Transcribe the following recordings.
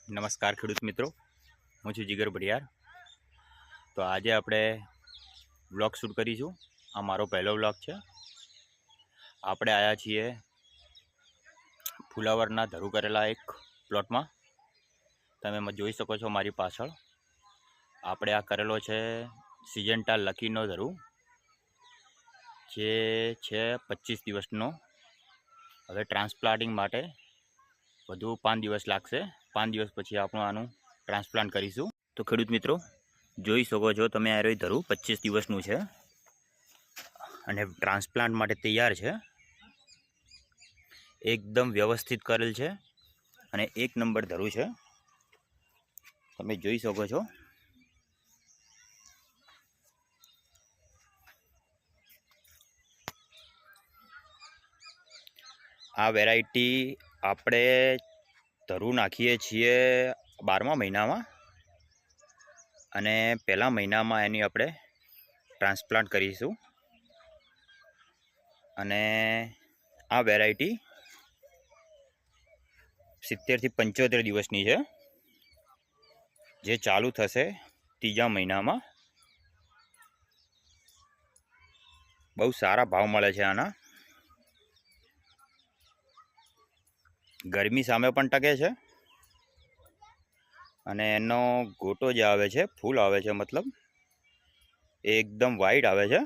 નમસ્કાર ખેડૂત મિત્રો, હું છું જીગર ભડિયાર। તો આજે આપણે વ્લોગ શૂટ કરીશું। આ મારો પહેલો વ્લોગ છે। આપણે આવ્યા છીએ ફુલાવરના ધરું કરેલા એક પ્લોટમાં। તમે જોઈ શકો છો મારી પાછળ। આપણે આ કરેલો છે સિજન્ટા લકીનો ધરું, જે છે 25 દિવસનો। હવે ટ્રાન્સપ્લાન્ટિંગ માટે વધુ 5 દિવસ લાગશે। 5 દિવસ પછી આપણે આનું ટ્રાન્સપ્લાન્ટ કરીશું। તો ખેડૂત મિત્રો જોઈ શકો છો તમે, આ ધરું 25 દિવસનું છે અને ટ્રાન્સપ્લાન્ટ માટે તૈયાર છે। એકદમ વ્યવસ્થિત કરેલ છે અને એક નંબર ધરું છે, તમે જોઈ શકો છો। આ વેરાયટી આપણે ધરું નાખીએ છીએ 12મા મહિનામાં અને પહેલા મહિનામાં એની આપણે ટ્રાન્સપ્લાન્ટ કરીશું। અને આ વેરાયટી 70 થી 75 દિવસની છે, જે ચાલુ થશે 3જા મહિનામાં। બહુ સારા ભાવ મળે છે આના। ગરમી સામે પણ ટકે છે અને એનો ગોટો જે આવે છે, ફૂલ આવે છે, મતલબ એકદમ વાઈટ આવે છે,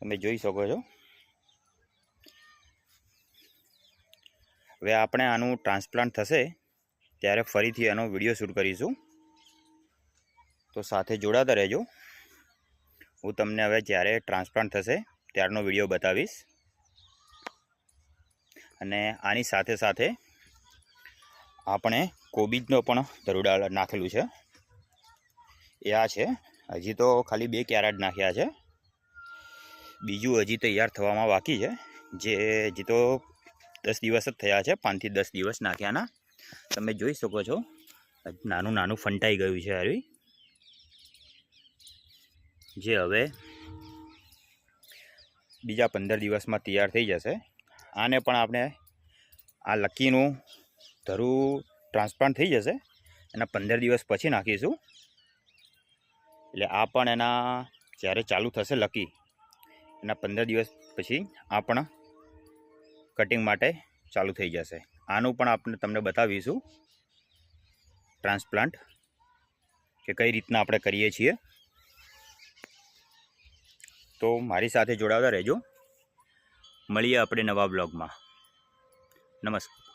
તમે જોઈ શકો છો। હવે આપણે આનું ટ્રાન્સપ્લાન્ટ થશે ત્યારે ફરીથી એનો વિડીયો શૂટ કરીશું, તો સાથે જોડાતા રહેજો। હું તમને હવે જ્યારે ટ્રાન્સપ્લાન્ટ થશે ત્યારનો વિડીયો બતાવીશ। અને આની સાથે સાથે આપણે કોબીજનો પણ ધરું નાખેલું છે। એ આ છે, હજી તો ખાલી 2 ક્યારા જ નાખ્યા છે, બીજું હજી તૈયાર થવામાં બાકી છે, જે હજી તો 10 દિવસ જ થયા છે, 5 થી 10 દિવસ નાખ્યાના। તમે જોઈ શકો છો નાનું નાનું ફંટાઈ ગયું છે હરી, જે હવે બીજા 15 દિવસમાં તૈયાર થઈ જશે। આને પણ આપણે આ લકીનું ધરું ટ્રાન્સપ્લાન્ટ થઈ જશે એના 15 દિવસ પછી નાખીશું। એટલે આ પણ એના જ્યારે ચાલુ થશે લકી એના 15 દિવસ પછી આ પણ કટિંગ માટે ચાલુ થઈ જશે। આનું પણ આપણે તમને બતાવીશું ટ્રાન્સપ્લાન્ટ કે કઈ રીતના આપણે કરીએ છીએ। તો મારી સાથે જોડાતા રહેજો। મળીએ આપણે નવા બ્લોગમાં। નમસ્કાર।